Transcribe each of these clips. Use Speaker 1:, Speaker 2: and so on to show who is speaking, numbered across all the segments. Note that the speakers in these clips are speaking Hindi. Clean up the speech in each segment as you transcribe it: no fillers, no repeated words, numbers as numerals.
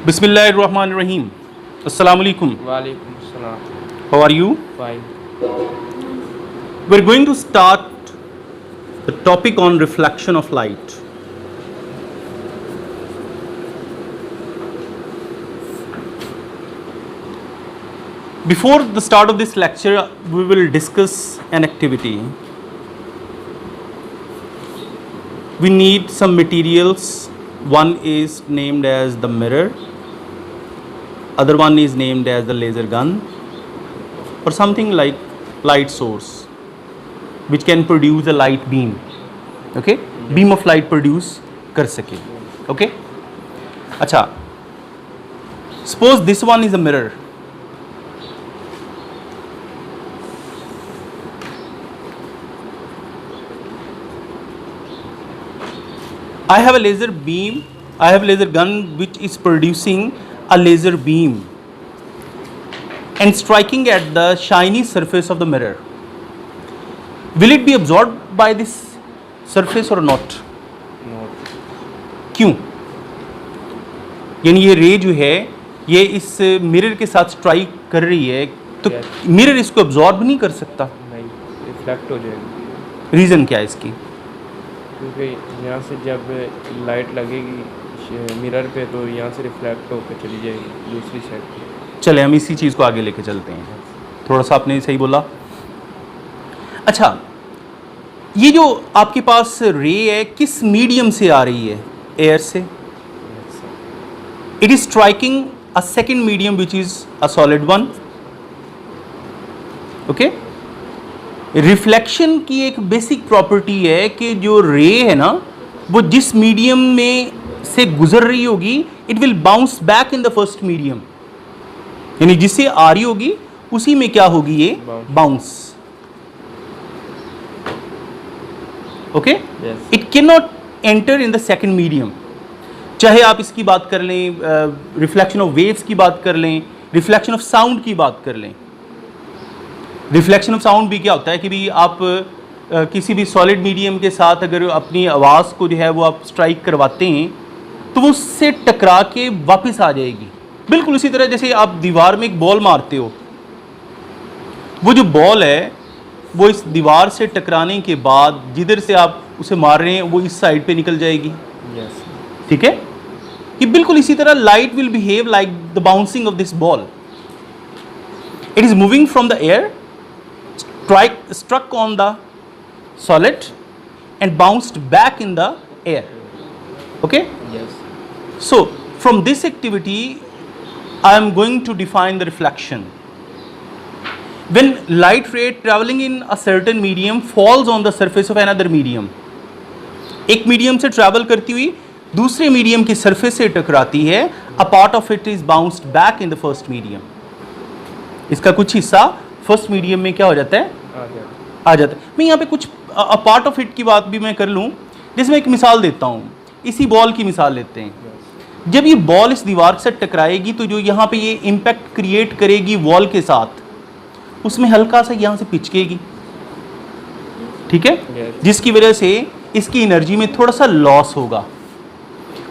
Speaker 1: Bismillahirrahmanirrahim. Assalamu alaikum.
Speaker 2: Walaikum salam.
Speaker 1: How are you?
Speaker 2: Fine.
Speaker 1: We're going to start the topic on reflection of light. Before the start of this lecture, we will discuss an activity. We need some materials. One is named as the mirror, other one is named as the laser gun, or something like light source which can produce a light beam. Okay, beam of light produce कर सके. Okay, अच्छा, suppose this one is a mirror. I have a laser beam, I have a laser gun which is producing a laser beam and striking at the shiny surface of the mirror. Will it be absorbed by this surface or not?
Speaker 2: Not.
Speaker 1: क्यों? यानी ये रे जो है ये इस मिरर के साथ स्ट्राइक कर रही है तो
Speaker 2: Yes.
Speaker 1: मिरर इसको अब्जॉर्ब नहीं कर सकता.
Speaker 2: नहीं, रिफ्लेक्ट हो जाएगी.
Speaker 1: रीज़न क्या है इसकी?
Speaker 2: क्योंकि यहाँ से जब लाइट लगेगी मिरर पे तो यहाँ से रिफ्लेक्ट होकर चली जाएगी दूसरी साइड पे.
Speaker 1: चले हम इसी चीज़ को आगे लेके चलते हैं. थोड़ा सा आपने सही बोला. अच्छा, ये जो आपके पास रे है किस मीडियम से आ रही है? एयर से. It is striking a second medium which is a solid one. Okay, reflection की एक बेसिक प्रॉपर्टी है कि जो रे है ना वो जिस मीडियम में से गुजर रही होगी it will bounce back in the first medium. यानी जिससे आ रही होगी उसी में क्या होगी ये bounce. Okay, it can not enter in the second medium. चाहे आप इसकी बात कर लें, रिफ्लेक्शन ऑफ वेव्स की बात कर लें, रिफ्लेक्शन ऑफ साउंड की बात कर लें. रिफ्लेक्शन ऑफ साउंड भी क्या होता है कि भी आप किसी भी सॉलिड मीडियम के साथ अगर अपनी आवाज़ को जो है वो आप स्ट्राइक करवाते हैं तो वो उससे टकरा के वापस आ जाएगी. बिल्कुल इसी तरह जैसे आप दीवार में एक बॉल मारते हो, वो जो बॉल है वो इस दीवार से टकराने के बाद जिधर से आप उसे मार रहे हैं वो इस साइड पे निकल जाएगी.
Speaker 2: यस.
Speaker 1: ठीक है, कि बिल्कुल इसी तरह light will behave like the bouncing off this ball. It is moving from the air, struck on the solid and bounced back in the air. Okay?
Speaker 2: Yes.
Speaker 1: So from this activity I am going to define the reflection. When light ray traveling in a certain medium falls on the surface of another medium, एक मीडियम से ट्रैवल करती हुई दूसरे मीडियम की सरफेस से टकराती है, a part of it is bounced back in the first medium. इसका कुछ हिस्सा फर्स्ट मीडियम में क्या हो जाता है? आ जाता है. मैं यहाँ पे कुछ पार्ट ऑफ इट की बात भी मैं कर लूँ. जिसमें एक मिसाल देता हूँ, इसी बॉल की मिसाल लेते हैं. जब ये बॉल इस दीवार से टकराएगी तो जो यहाँ पे ये इम्पैक्ट क्रिएट करेगी वॉल के साथ, उसमें हल्का सा यहाँ से पिचकेगी. ठीक है, जिसकी वजह से इसकी एनर्जी में थोड़ा सा लॉस होगा.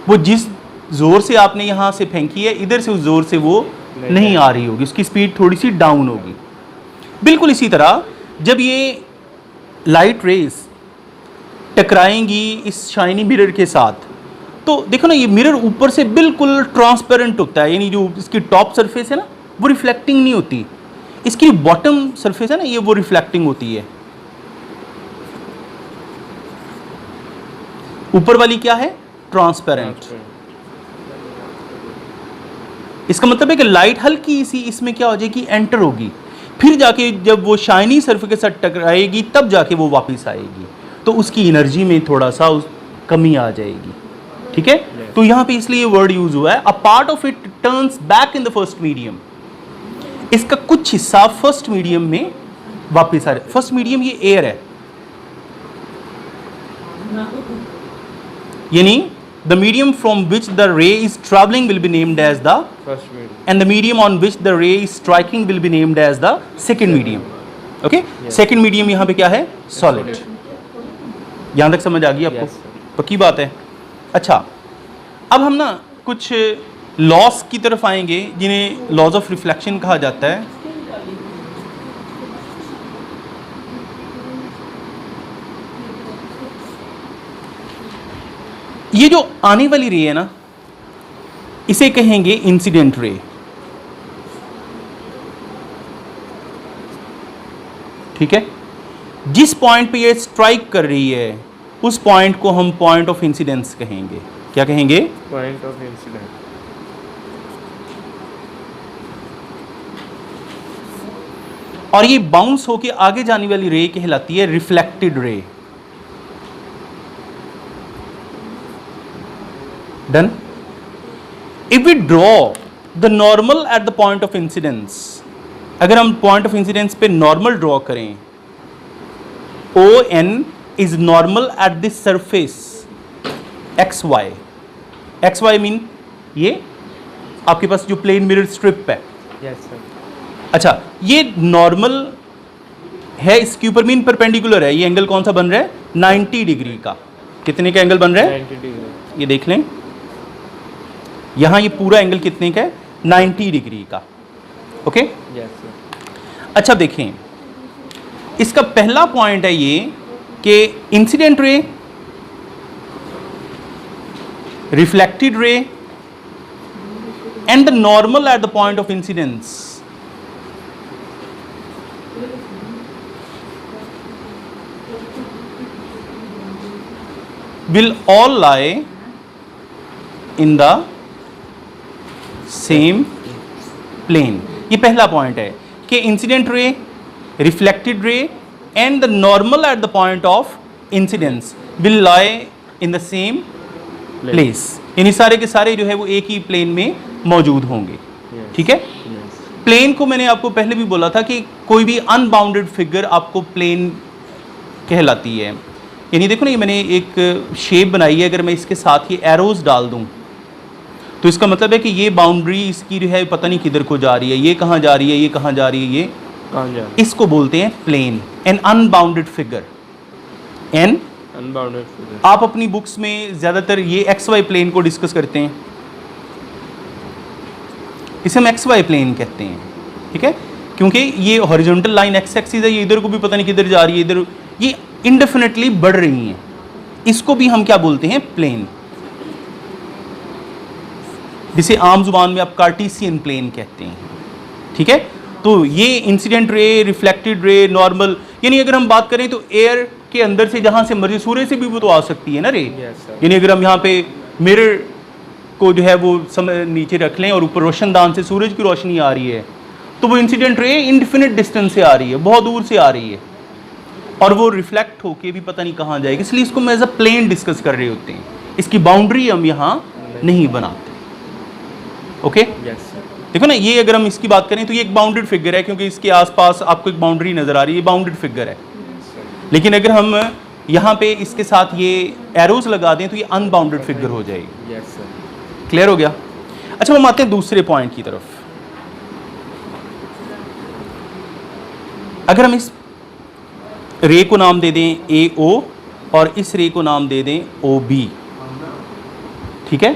Speaker 1: वो जिस ज़ोर से आपने यहाँ से फेंकी है इधर से उस ज़ोर से वो नहीं आ रही होगी, उसकी स्पीड थोड़ी सी डाउन होगी. बिल्कुल इसी तरह जब ये लाइट रेज टकराएंगी इस शाइनी मिरर के साथ तो देखो ना ये मिरर ऊपर से बिल्कुल ट्रांसपेरेंट होता है. यानी जो इसकी टॉप सरफेस है ना वो रिफ्लेक्टिंग नहीं होती, इसकी बॉटम सरफेस है ना ये वो रिफ्लेक्टिंग होती है. ऊपर वाली क्या है? ट्रांसपेरेंट. इसका मतलब है कि लाइट हल्की सी इसमें क्या हो जाएगी? एंटर होगी. फिर जाके जब वो शाइनी सरफेस के साथ टकराएगी तब जाके वो वापस आएगी तो उसकी एनर्जी में थोड़ा सा कमी आ जाएगी. ठीक है, तो यहाँ पे इसलिए वर्ड यूज हुआ है, a part of it turns back in the first medium. इसका कुछ हिस्सा फर्स्ट मीडियम में वापस आ रहा है. फर्स्ट मीडियम ये एयर है, यानी the medium from which the ray is traveling will be named as the
Speaker 2: First medium.
Speaker 1: and the medium on which the ray is striking will be named as the second medium. Okay?
Speaker 2: Yes.
Speaker 1: Second medium यहाँ पे क्या है? Solid. यहाँ तक समझ आ गई आपको?
Speaker 2: Yes, sir.
Speaker 1: पक्की बात है. अच्छा, अब हम ना कुछ लॉस की तरफ आएंगे जिन्हें लॉज ऑफ रिफ्लेक्शन कहा जाता है। ये जो आने वाली रे है ना, इसे कहेंगे इंसिडेंट रे। ठीक है, जिस पॉइंट पे ये स्ट्राइक कर रही है उस पॉइंट को हम पॉइंट ऑफ इंसिडेंस कहेंगे। क्या कहेंगे?
Speaker 2: Point of incident.
Speaker 1: और ये बाउंस होके आगे जाने वाली रे कहलाती है reflected ray. Done. If we draw the normal at the point of incidence, अगर हम पॉइंट ऑफ इंसिडेंस पे नॉर्मल ड्रॉ करें, O N is normal at this surface X Y. X Y mean ये आपके पास जो प्लेन मिरर स्ट्रिप है।
Speaker 2: Yes sir.
Speaker 1: अच्छा, ये नॉर्मल है, इसके ऊपर मीन परपेंडिकुलर है। ये एंगल कौन सा बन रहा है? 90 डिग्री का। कितने का एंगल बन रहा है?
Speaker 2: 90 डिग्री।
Speaker 1: ये देख लें, यहां ये पूरा एंगल कितने का है? 90 डिग्री का। ओके।
Speaker 2: Yes sir.
Speaker 1: अच्छा देखें, इसका पहला पॉइंट है ये कि incident ray, reflected ray and the normal at the point of incidence will all lie in the same plane। ये पहला पॉइंट है कि incident ray, reflected ray and the normal at the point of incidence will lie in the same place. यानी सारे के सारे जो है वो एक ही प्लेन में मौजूद होंगे। ठीक है। प्लेन को मैंने आपको पहले भी बोला था कि कोई भी अनबाउंडेड फिगर आपको प्लेन कहलाती है। यानी देखो ना, ये मैंने एक शेप बनाई है, अगर मैं इसके साथ ये एरोज डाल दूं तो इसका मतलब है कि ये बाउंड्री इसकी जो है पता नहीं किधर को जा रही है, ये कहाँ जा रही है, ये कहाँ जा रही है, ये
Speaker 2: कहाँ जा रही है?
Speaker 1: इसको बोलते हैं plane, an unbounded figure. An
Speaker 2: unbounded figure.
Speaker 1: आप अपनी बुक्स में ज़्यादातर ये एक्स वाई प्लेन को डिस्कस करते हैं, इसे हम एक्स वाई प्लेन कहते हैं। ठीक है, क्योंकि ये हॉरिजॉन्टल लाइन एक्स एक्सिस है, ये इधर को भी पता नहीं किधर जा रही है, इधर ये इंडेफिनेटली बढ़ रही हैं। इसको भी हम क्या बोलते हैं? प्लेन। जिसे आम जुबान में आप कार्टेशियन प्लेन कहते हैं। ठीक है, तो ये incident ray, reflected ray, normal, यानी अगर हम बात करें तो एयर के अंदर से जहां से मर्जी, सूर्य से भी वो तो आ सकती है ना रे। यानी अगर हम यहाँ पे मिरर को जो है वो नीचे रख लें और ऊपर रोशनदान से सूरज की रोशनी आ रही है, तो वो इंसिडेंट रे इनफिनिट डिस्टेंस से आ रही है, बहुत दूर से आ रही है, और वो रिफ्लेक्ट होके भी पता नहीं कहाँ जाएगी। इसलिए इसको हम एज अ प्लेन डिस्कस कर रहे होते हैं, इसकी बाउंड्री हम यहाँ नहीं बनाते। ओके। देखो ना, ये अगर हम इसकी बात करें तो ये एक बाउंडेड फिगर है, क्योंकि इसके आसपास आपको एक बाउंड्री नजर आ रही है, बाउंडेड फिगर है। लेकिन अगर हम यहाँ पे इसके साथ ये एरोज लगा दें तो ये अनबाउंडेड फिगर हो जाएगी। क्लियर हो गया? अच्छा, हम आते हैं दूसरे पॉइंट की तरफ। अगर हम इस रे को नाम दे दें ए ओ और इस रे को नाम दे दें ओ बी, ठीक है,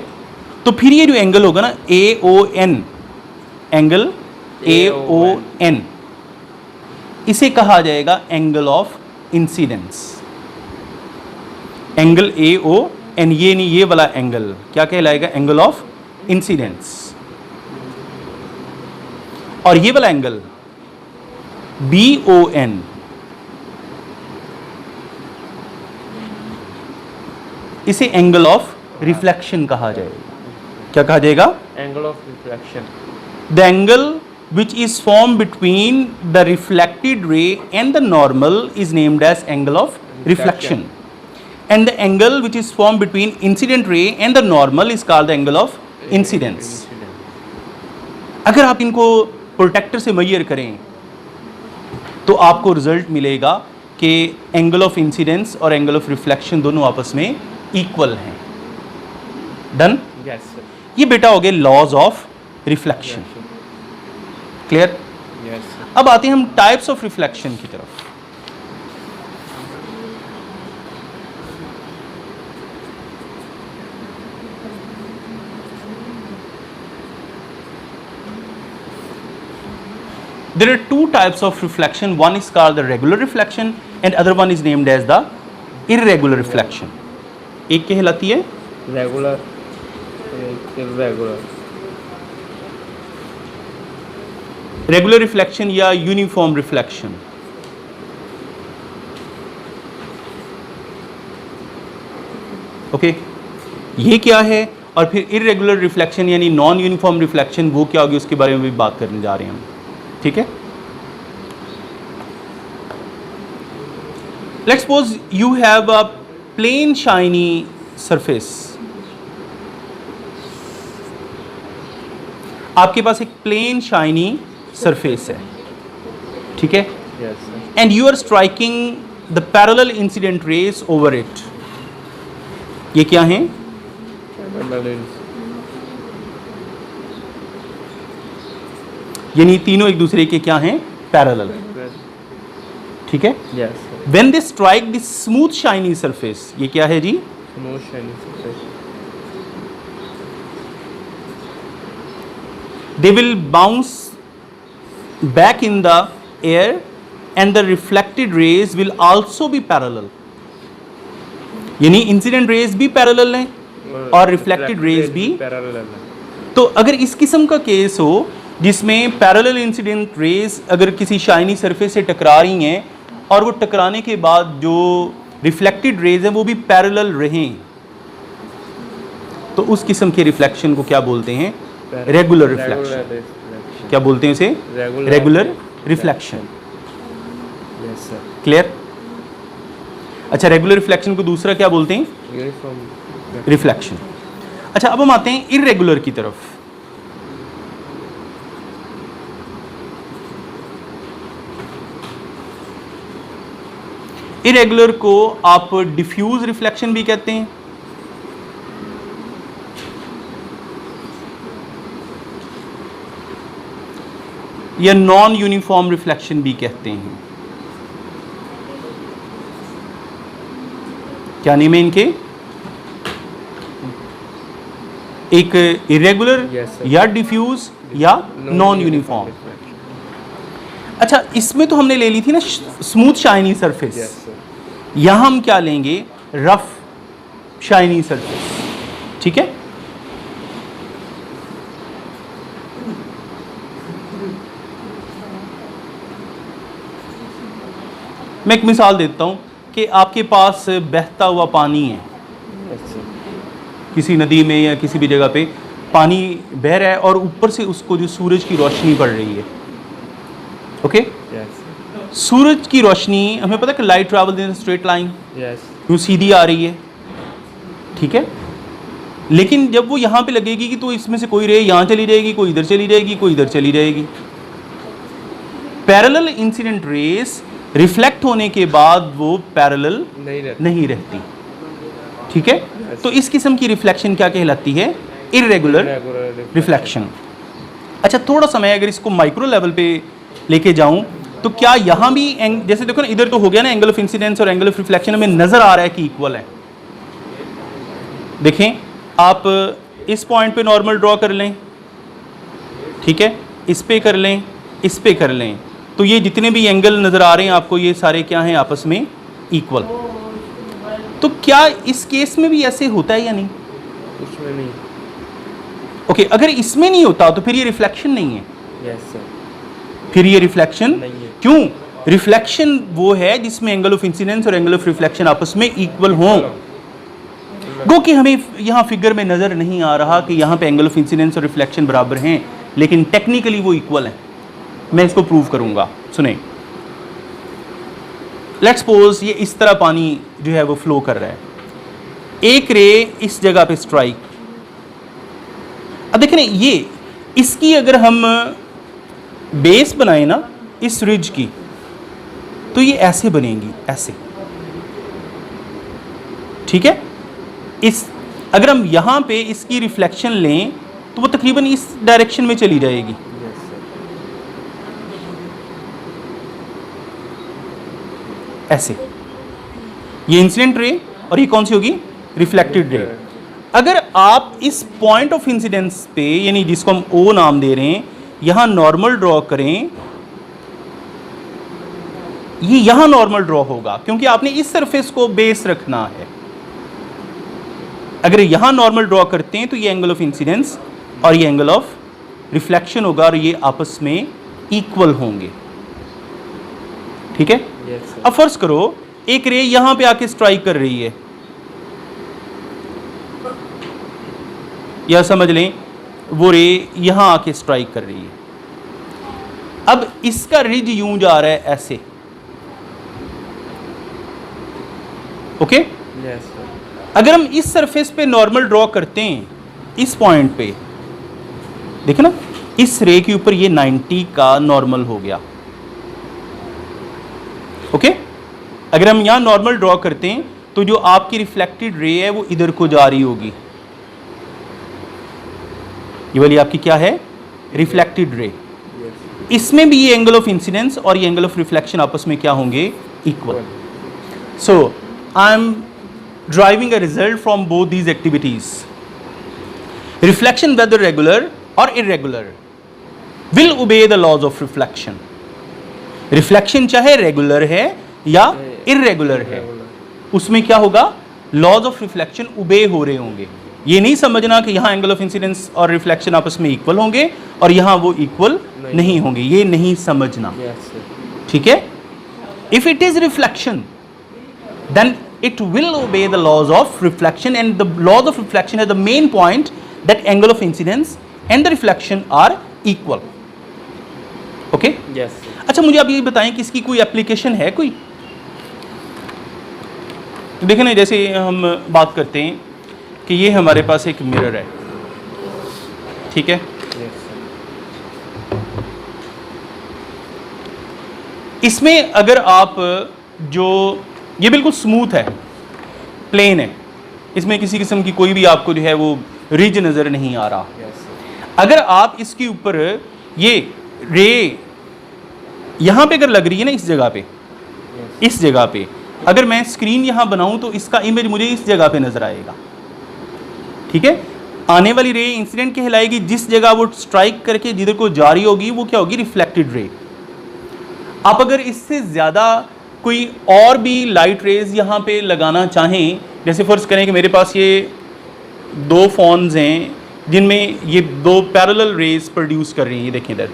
Speaker 1: तो फिर ये जो एंगल होगा ना A O N, angle A O N, इसे कहा जाएगा angle of incidence. Angle A O N, ये नहीं, ये वाला एंगल क्या कहलाएगा? Angle of incidence. और ये वाला एंगल बी ओ एन, इसे एंगल ऑफ रिफ्लेक्शन कहा जाएगा। क्या कहा जाएगा?
Speaker 2: Angle of reflection.
Speaker 1: The angle which is formed between the reflected ray and the normal is named as angle of reflection, and the angle which is formed between incident ray and the normal is called the angle of incidence। अगर आप इनको प्रोटेक्टर से मेजर करें तो आपको रिजल्ट मिलेगा कि एंगल ऑफ इंसिडेंस और एंगल ऑफ रिफ्लेक्शन दोनों आपस में इक्वल हैं। डन?
Speaker 2: Yes sir.
Speaker 1: ये बेटा हो गए laws of reflection. Clear?
Speaker 2: Yes.
Speaker 1: अब आते हैं हम टाइप्स ऑफ रिफ्लेक्शन की तरफ। There are two types of reflection. One is called the regular reflection and other one is named as the irregular reflection. एक कहलाती है
Speaker 2: रेगुलर, इरेगुलर।
Speaker 1: रेगुलर रिफ्लेक्शन या यूनिफॉर्म रिफ्लेक्शन। ओके, ये क्या है? और फिर इरेगुलर रिफ्लेक्शन यानी नॉन यूनिफॉर्म रिफ्लेक्शन, वो क्या होगी उसके बारे में भी बात करने जा रहे हैं हम। ठीक है, let's suppose you have a plane shiny surface. आपके पास एक प्लेन शाइनी सरफेस है, ठीक है,
Speaker 2: yes sir.
Speaker 1: and you are striking the parallel incident rays over it. ये क्या हैं? यानी तीनों एक दूसरे के क्या हैं? पैरेलल। ठीक है,
Speaker 2: yes sir.
Speaker 1: when they strike this smooth shiny surface, ये क्या है जी?
Speaker 2: Smooth shiny surface.
Speaker 1: They will bounce back in the air and the reflected rays will also be parallel. यानी इंसिडेंट रेज भी पैरेलल हैं और रिफ्लेक्टेड रेज भी
Speaker 2: पैरेलल है।
Speaker 1: तो अगर इस किस्म का केस हो जिसमें पैरेलल इंसिडेंट रेज अगर किसी शाइनी सरफेस से टकरा रही हैं और वो टकराने के बाद जो रिफ्लेक्टेड रेज हैं वो भी पैरेलल रहें, तो उस किस्म के रिफ्लेक्शन को क्या बोलते हैं? Regular reflection. क्या बोलते हैं उसे? Regular reflection.
Speaker 2: Yes sir.
Speaker 1: Clear? अच्छा, रेगुलर रिफ्लेक्शन को दूसरा क्या बोलते हैं?
Speaker 2: Uniform
Speaker 1: reflection. अच्छा, अब हम आते हैं इरेगुलर की तरफ। इरेगुलर को आप डिफ्यूज रिफ्लेक्शन भी कहते हैं, या नॉन यूनिफॉर्म रिफ्लेक्शन भी कहते हैं। क्या नेम है इनके? एक इरेगुलर
Speaker 2: Yes, sir.
Speaker 1: या डिफ्यूज या नॉन यूनिफॉर्म। अच्छा, इसमें तो हमने ले ली थी ना smooth shiny surface.
Speaker 2: Yes sir.
Speaker 1: यहां हम क्या लेंगे? Rough shiny surface. ठीक है, मैं एक मिसाल देता हूं कि आपके पास बहता हुआ पानी है,
Speaker 2: यस सर।
Speaker 1: किसी नदी में या किसी भी जगह पे पानी बह रहा है और ऊपर से उसको जो सूरज की रोशनी पड़ रही है। ओके,
Speaker 2: यस
Speaker 1: सूरज की रोशनी, हमें पता है कि light travel in straight line,
Speaker 2: yes
Speaker 1: यूँ सीधी आ रही है, ठीक है, लेकिन जब वो यहाँ पे लगेगी कि तो इसमें से कोई रे यहाँ चली जाएगी, कोई इधर चली जाएगी, कोई इधर चली जाएगी। पैरेलल इंसिडेंट रेस रिफ्लेक्ट होने के बाद वो पैरेलल नहीं रहती। ठीक है, तो इस किस्म की रिफ्लेक्शन क्या कहलाती है? Irregular reflection. अच्छा, थोड़ा सा मैं अगर इसको माइक्रो लेवल पे लेके जाऊं तो क्या यहाँ भी जैसे देखो ना, इधर तो हो गया ना एंगल ऑफ इंसिडेंस और एंगल ऑफ रिफ्लेक्शन हमें नजर आ रहा है कि इक्वल है। देखें, आप इस पॉइंट पे नॉर्मल ड्रॉ कर लें, ठीक है, इस पे कर लें, इस पे कर लें, तो ये जितने भी एंगल नज़र आ रहे हैं आपको, ये सारे क्या हैं? आपस में इक्वल। तो क्या इस केस में भी ऐसे होता है या नहीं?
Speaker 2: उसमें नहीं।
Speaker 1: ओके, अगर इसमें नहीं होता तो फिर ये रिफ्लेक्शन नहीं है।
Speaker 2: Yes sir.
Speaker 1: फिर ये रिफ्लेक्शन
Speaker 2: नहीं है।
Speaker 1: क्यों? रिफ्लेक्शन वो है जिसमें एंगल ऑफ इंसिडेंस और एंगल ऑफ रिफ्लेक्शन आपस में इक्वल हों। गो कि हमें यहाँ फिगर में नज़र नहीं आ रहा कि यहाँ पे एंगल ऑफ इंसिडेंस और रिफ्लेक्शन बराबर हैं, लेकिन टेक्निकली वो इक्वल हैं। मैं इसको प्रूव करूँगा, सुने। लेट्स सपोज ये इस तरह पानी जो है वो फ्लो कर रहा है, एक रे इस जगह पे स्ट्राइक। अब देखें ना, ये इसकी अगर हम बेस बनाए ना इस रिज की, तो ये ऐसे बनेगी, ऐसे। ठीक है, इस अगर हम यहाँ पे इसकी रिफ्लेक्शन लें तो वो तकरीबन इस डायरेक्शन में चली जाएगी।
Speaker 2: Yes sir.
Speaker 1: ऐसे ये इंसिडेंट रे और ये कौन सी होगी? Reflected ray. अगर आप इस पॉइंट ऑफ इंसिडेंस पे, यानी जिसको हम ओ नाम दे रहे हैं, यहाँ नॉर्मल ड्रॉ करें ये यहां नॉर्मल ड्रॉ होगा क्योंकि आपने इस सरफेस को बेस रखना है। अगर यहां नॉर्मल ड्रॉ करते हैं तो ये एंगल ऑफ इंसिडेंस और ये एंगल ऑफ रिफ्लेक्शन होगा और ये आपस में इक्वल होंगे। ठीक है।
Speaker 2: यस
Speaker 1: अब फर्ज करो एक रे यहां पे आके स्ट्राइक कर रही है, या समझ लें वो रे यहां आके स्ट्राइक कर रही है। अब इसका रिज यूं जा रहा है ऐसे, ओके।
Speaker 2: Yes sir.
Speaker 1: अगर हम इस सरफेस पे नॉर्मल ड्रॉ करते हैं इस पॉइंट पे, देखो ना इस रे के ऊपर ये 90 का नॉर्मल हो गया, ओके। अगर हम यहां नॉर्मल ड्रॉ करते हैं तो जो आपकी रिफ्लेक्टेड रे है वो इधर को जा रही होगी। ये वाली आपकी क्या है? रिफ्लेक्टेड रे।
Speaker 2: यस
Speaker 1: इसमें भी ये एंगल ऑफ इंसिडेंस और ये एंगल ऑफ रिफ्लेक्शन आपस में क्या होंगे? Equal. So I am driving a result from both these activities. Reflection whether regular और irregular will obey the laws of reflection. Reflection चाहे रेगुलर है या इरेगुलर है, उसमें क्या होगा? लॉज ऑफ रिफ्लेक्शन ओबे हो रहे होंगे। ये नहीं समझना कि यहां एंगल ऑफ इंसिडेंस और रिफ्लेक्शन आपस में इक्वल होंगे और यहां वो इक्वल नहीं होंगे, ये नहीं समझना।
Speaker 2: Yes sir.
Speaker 1: ठीक है। If it is reflection then it will obey the laws of reflection, and the laws of reflection are the main point that angle of incidence and the reflection are equal. Okay?
Speaker 2: Yes sir.
Speaker 1: अच्छा मुझे आप ये बताएं कि इसकी कोई एप्लीकेशन है कोई? देखें ना, जैसे हम बात करते हैं कि ये हमारे पास एक मिरर है, ठीक है।
Speaker 2: Yes sir.
Speaker 1: इसमें अगर आप जो ये बिल्कुल स्मूथ है, प्लेन है, इसमें किसी किस्म की कोई भी आपको जो है वो रिज नज़र नहीं आ रहा।
Speaker 2: Yes sir.
Speaker 1: अगर आप इसके ऊपर ये रे यहाँ पे अगर लग रही है ना, इस जगह पे, इस जगह पे अगर मैं स्क्रीन यहाँ बनाऊँ तो इसका इमेज मुझे इस जगह पे नज़र आएगा। ठीक है। आने वाली रे इंसिडेंट कहलाएगी, जिस जगह वो स्ट्राइक करके जिधर को जारी होगी वो क्या होगी? Reflected ray. आप अगर इससे ज़्यादा कोई और भी लाइट रेज यहाँ पे लगाना चाहें, जैसे फर्ज करें कि मेरे पास ये दो फोन्स हैं जिनमें ये दो पैरेलल रेज प्रोड्यूस कर रही हैं, ये देखें इधर।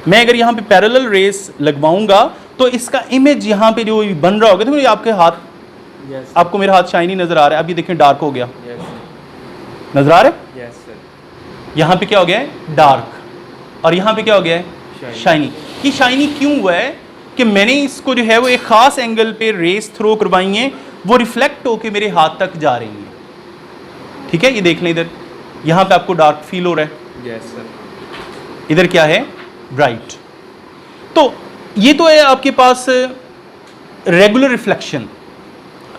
Speaker 1: मैं अगर यहाँ पे पैरेलल रेज लगवाऊंगा तो इसका इमेज यहाँ पे जो बन रहा होगा, तो ये आपके हाथ,
Speaker 2: यस
Speaker 1: आपको मेरा हाथ शाइनी नज़र आ रहा है, अभी देखें डार्क हो गया,
Speaker 2: यस
Speaker 1: नज़र आ रहा है?
Speaker 2: Yes sir.
Speaker 1: यहाँ पे क्या हो गया है? डार्क। और यहाँ पे क्या हो गया है? शाइनी। ये शाइनी क्यों हुआ है? कि मैंने इसको जो है वो एक ख़ास एंगल पे रेस थ्रो करवाई हैं, वो रिफ्लेक्ट होके मेरे हाथ तक जा रही हैं। ठीक है। ये देख लें इधर, यहाँ पे आपको डार्क फील हो रहा है,
Speaker 2: यस सर।
Speaker 1: इधर क्या है? ब्राइट। तो ये तो है आपके पास रेगुलर रिफ्लेक्शन।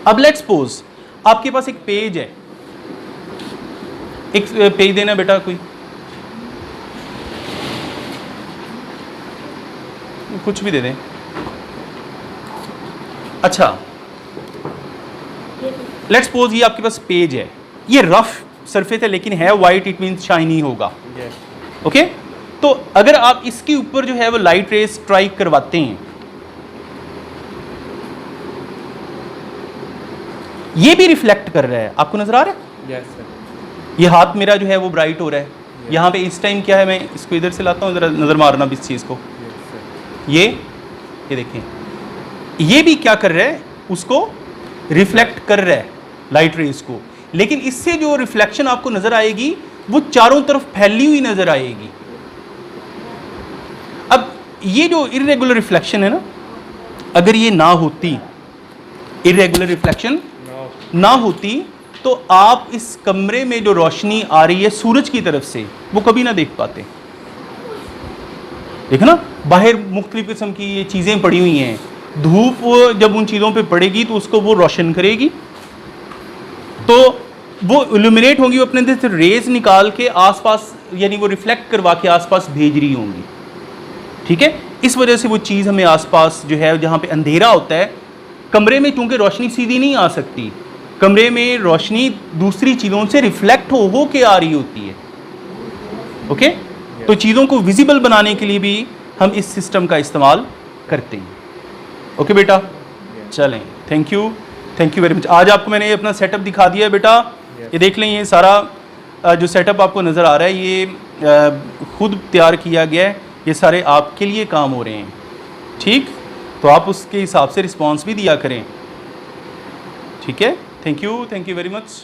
Speaker 1: अब लेट्स सपोज आपके पास एक पेज है, एक पेज देना बेटा, कोई कुछ भी दे दें। अच्छा लेट्स सपोज ये आपके पास पेज है, ये रफ सरफेस है लेकिन है वाइट, इट मींस शाइनी होगा।
Speaker 2: यस।
Speaker 1: ओके। तो अगर आप इसके ऊपर जो है वो लाइट रेज स्ट्राइक करवाते हैं, ये भी रिफ्लेक्ट कर रहा है, आपको नजर आ रहा है?
Speaker 2: Yes sir.
Speaker 1: ये हाथ मेरा जो है वो ब्राइट हो रहा है। यहाँ पे इस टाइम क्या है, मैं इसको इधर से लाता हूँ, ज़रा नज़र मारना भी इस चीज़ को।
Speaker 2: Yes sir.
Speaker 1: ये देखें, ये भी क्या कर रहा है? उसको रिफ्लेक्ट कर रहा है लाइट रेज को, लेकिन इससे जो रिफ्लेक्शन आपको नज़र आएगी वो चारों तरफ फैली हुई नज़र आएगी। अब ये जो इरेगुलर रिफ्लेक्शन है ना, अगर ये ना होती, इरेगुलर रिफ्लेक्शन ना होती, तो आप इस कमरे में जो रोशनी आ रही है सूरज की तरफ से वो कभी ना देख पाते। देखो ना, बाहर मुख्तलिफ किस्म की ये चीज़ें पड़ी हुई हैं, धूप जब उन चीज़ों पे पड़ेगी तो उसको वो रोशन करेगी, तो वो इल्यूमिनेट होंगी, वो अपने अंदर से रेज निकाल के आसपास, यानी वो रिफ्लेक्ट करवा के आसपास भेज रही होंगी। ठीक है। इस वजह से वो चीज़ हमें आसपास जो है, जहाँ पे अंधेरा होता है, कमरे में चूँकि रोशनी सीधी नहीं आ सकती, कमरे में रोशनी दूसरी चीज़ों से रिफ्लेक्ट हो के आ रही होती है। ओके। तो चीज़ों को विजिबल बनाने के लिए भी हम इस सिस्टम का इस्तेमाल करते हैं। ओके बेटा, चलें, थैंक यू वेरी मच। आज आपको मैंने ये अपना सेटअप दिखा दिया है बेटा, ये देख लें, ये सारा जो सेटअप आपको नज़र आ रहा है ये खुद तैयार किया गया है, ये सारे आपके लिए काम हो रहे हैं, ठीक? तो आप उसके हिसाब से रिस्पॉन्स भी दिया करें, ठीक है? Thank you very much.